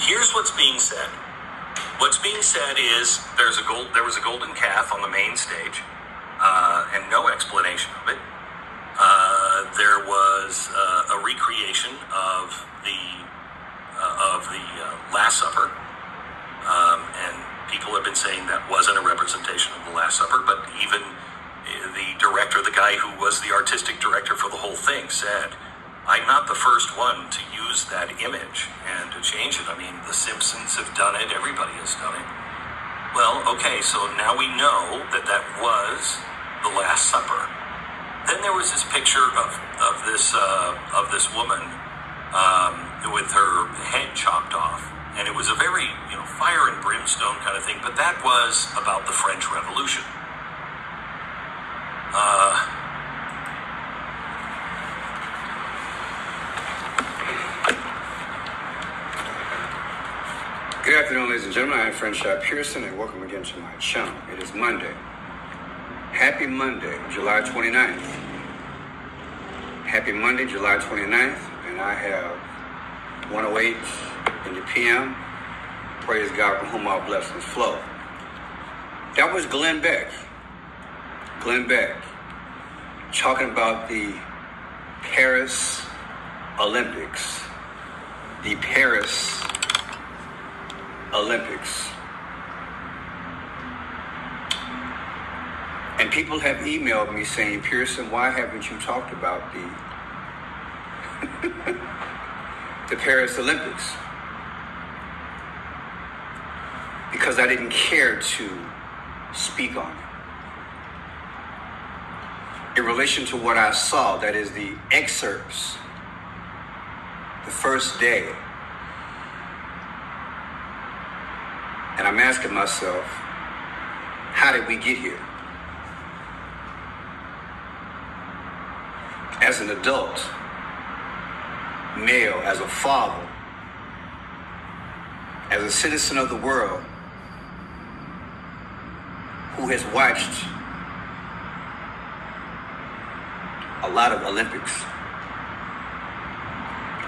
Here's what's being said. What's being said is there was a golden calf on the main stage, and no explanation of it. There was a recreation of the Last Supper, and people have been saying that wasn't a representation of the Last Supper, but even the director, the guy who was the artistic director for the whole thing, said, I'm not the first one to use that image and to change it. I mean, The Simpsons have done it. Everybody has done it. Well, okay, so now we know that that was the Last Supper. Then there was this picture of this woman with her head chopped off. And it was a very, fire and brimstone kind of thing. But that was about the French Revolution. Good afternoon, ladies and gentlemen. I am Friendship Pearson, and welcome again to my channel. It is Monday. Happy Monday, July 29th. Happy Monday, July 29th, and I have 1:08 in the PM. Praise God, from whom all blessings flow. That was Glenn Beck. Glenn Beck, talking about the Paris Olympics. The Paris Olympics. And people have emailed me saying, Pearson, why haven't you talked about the Paris Olympics? Because I didn't care to speak on it. In relation to what I saw, that is the excerpts, the first day. And I'm asking myself, how did we get here? As an adult, male, as a father, as a citizen of the world, who has watched a lot of Olympics,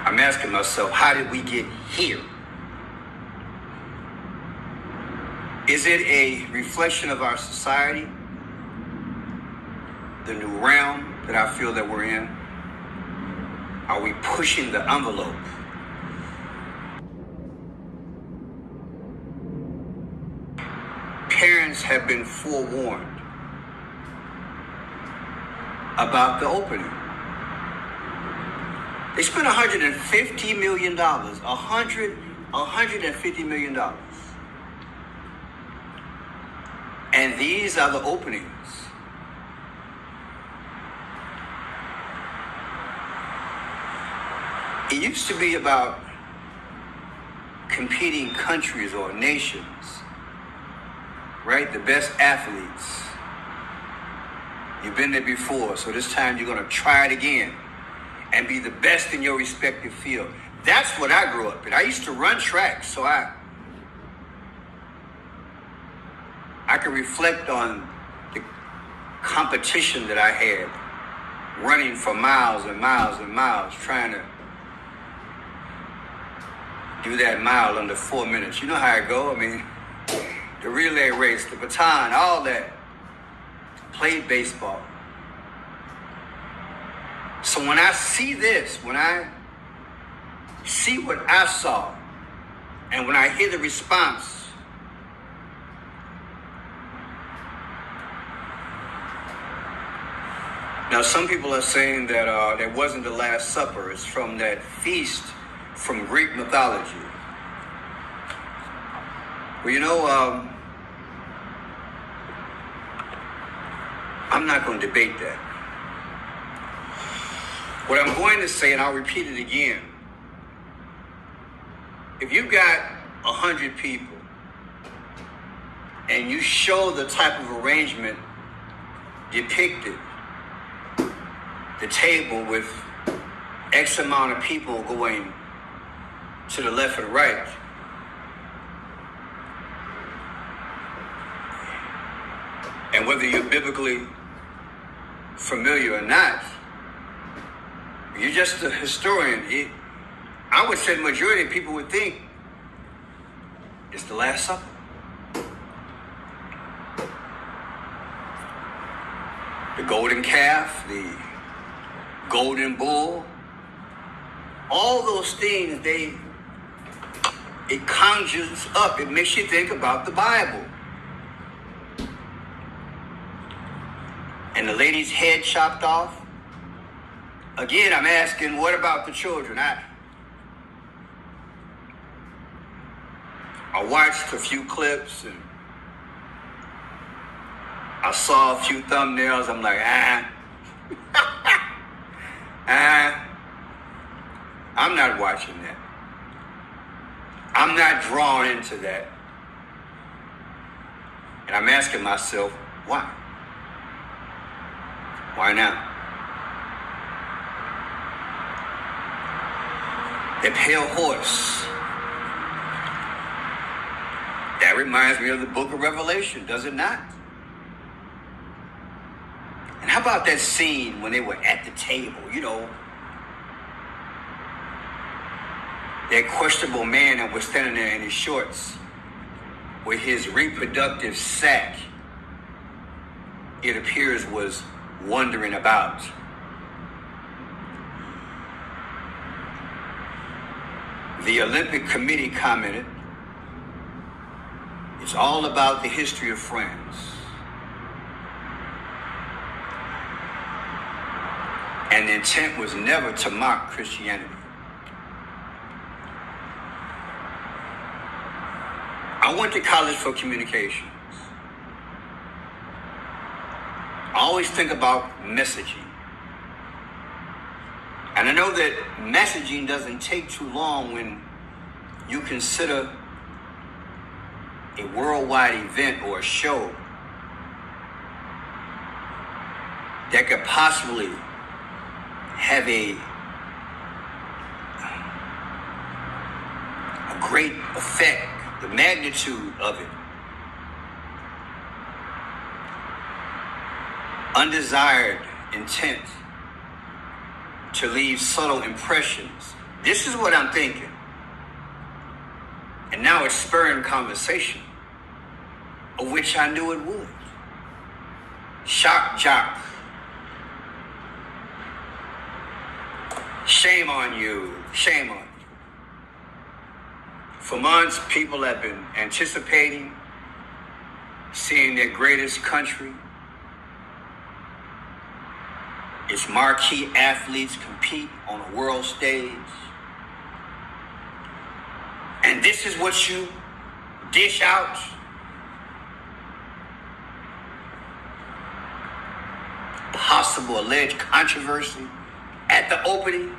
I'm asking myself, how did we get here? Is it a reflection of our society, the new realm that I feel that we're in? Are we pushing the envelope? Parents have been forewarned about the opening. They spent $150 million, $150 million. And these are the openings. It used to be about competing countries or nations, right? The best athletes. You've been there before, so this time you're going to try it again and be the best in your respective field. That's what I grew up in. I used to run track, so I can reflect on the competition that I had, running for miles and miles and miles, trying to do that mile under 4 minutes. You know how it go. I mean, the relay race, the baton, all that. Played baseball. So when I see this, when I see what I saw, and when I hear the response, now, some people are saying that that wasn't the Last Supper. It's from that feast from Greek mythology. Well, I'm not going to debate that. What I'm going to say, and I'll repeat it again, if you've got 100 people and you show the type of arrangement depicted, the table with X amount of people going to the left and right, and whether you're biblically familiar or not, you're just a historian. I would say the majority of people would think It's the Last Supper. The golden calf, the golden bull, all those things, it conjures up, it makes you think about the Bible. And the lady's head chopped off. Again, I'm asking, what about the children? I watched a few clips and I saw a few thumbnails. I'm like, I'm not watching that. I'm not drawn into that. And I'm asking myself, why? Why not? The pale horse. That reminds me of the book of Revelation, does it not? And how about that scene when they were at the table, you know? That questionable man that was standing there in his shorts with his reproductive sac, it appears, was wondering about. The Olympic Committee commented, it's all about the history of France. And the intent was never to mock Christianity. I went to college for communications. I always think about messaging. And I know that messaging doesn't take too long when you consider a worldwide event or a show that could possibly have a great effect, the magnitude of it. Undesired intent to leave subtle impressions. This is what I'm thinking. And now it's spurring conversation, of which I knew it would. Shock jock. Shame on you. Shame on you. For months, people have been anticipating seeing their greatest country, its marquee athletes compete on a world stage. And this is what you dish out. Possible alleged controversy at the opening.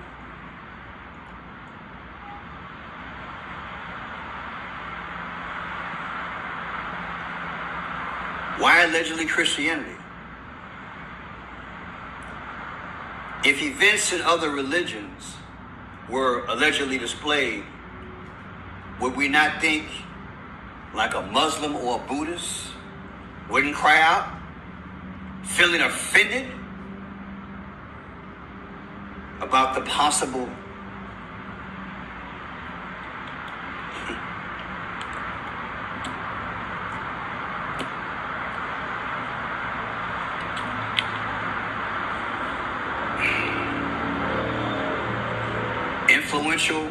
Why allegedly Christianity? If events in other religions were allegedly displayed, would we not think like a Muslim or a Buddhist wouldn't cry out, feeling offended about the possible influential,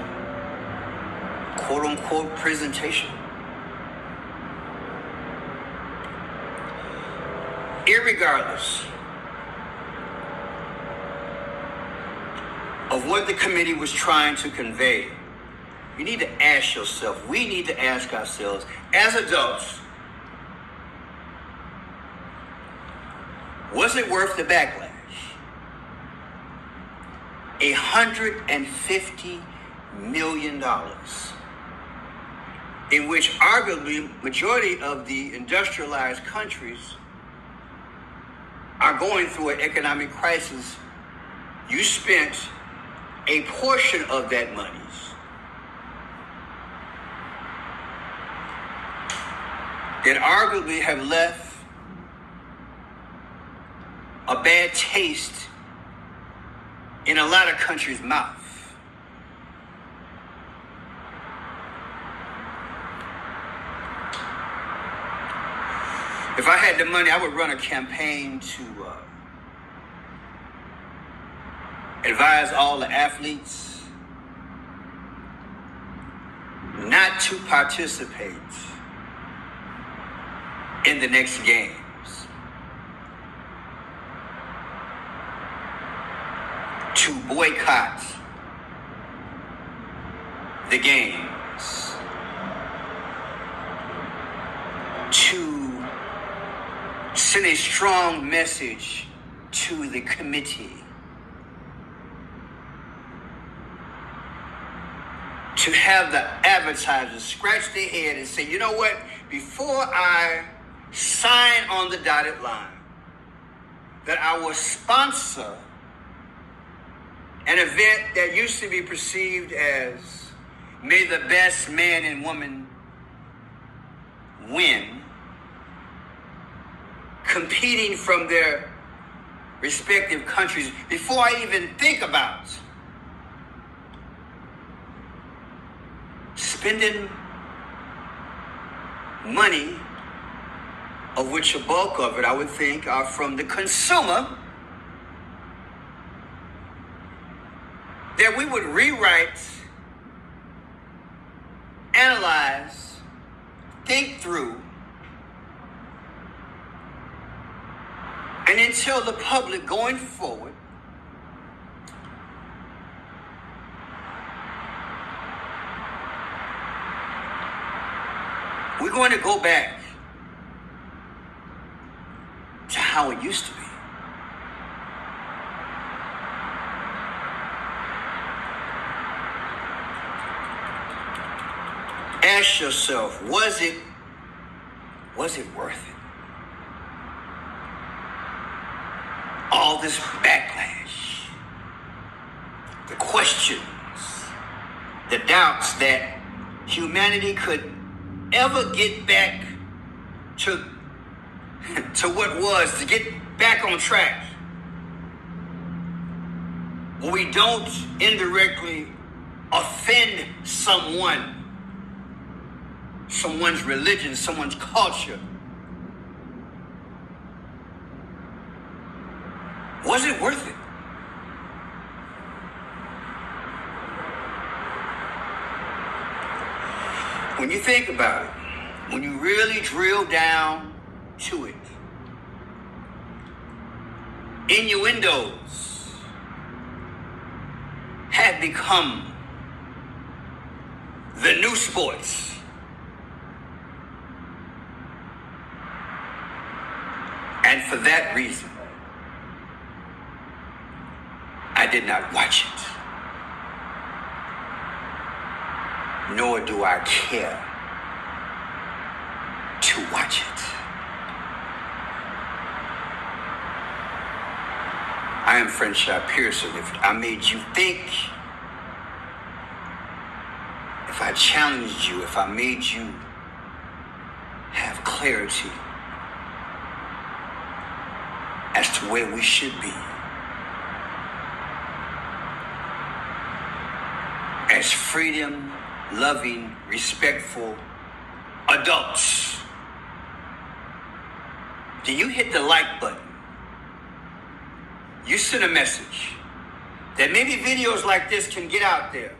quote-unquote, presentation? Irregardless of what the committee was trying to convey, you need to ask yourself, we need to ask ourselves, as adults, was it worth the backlash? $150 million, in which arguably majority of the industrialized countries are going through an economic crisis. You spent a portion of that money that arguably have left a bad taste in a lot of countries' mouth. If I had the money, I would run a campaign to advise all the athletes not to participate in the next games. To boycott the games. To send a strong message to the committee. To have the advertisers scratch their head and say, you know what, before I sign on the dotted line, that I will sponsor an event that used to be perceived as may the best man and woman win, competing from their respective countries, before I even think about spending money, of which a bulk of it, I would think, are from the consumer, that we would rewrite, analyze, think through, and then tell the public going forward we're going to go back to how it used to be. Ask yourself, was it worth it? All this backlash, the questions, the doubts that humanity could ever get back to what was, to get back on track, where we don't indirectly offend someone's religion, someone's culture. Was it worth it? When you think about it, when you really drill down to it, innuendos have become the new sports. And for that reason, I did not watch it. Nor do I care to watch it. I am Friendship Pearson. If I made you think, if I challenged you, if I made you have clarity as to where we should be as freedom-loving, respectful adults, do you hit the like button? You send a message that maybe videos like this can get out there.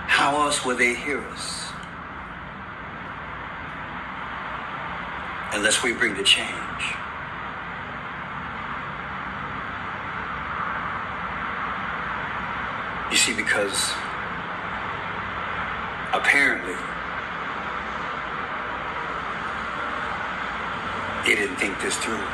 How else will they hear us? Unless we bring the change. You see, because apparently they didn't think this through.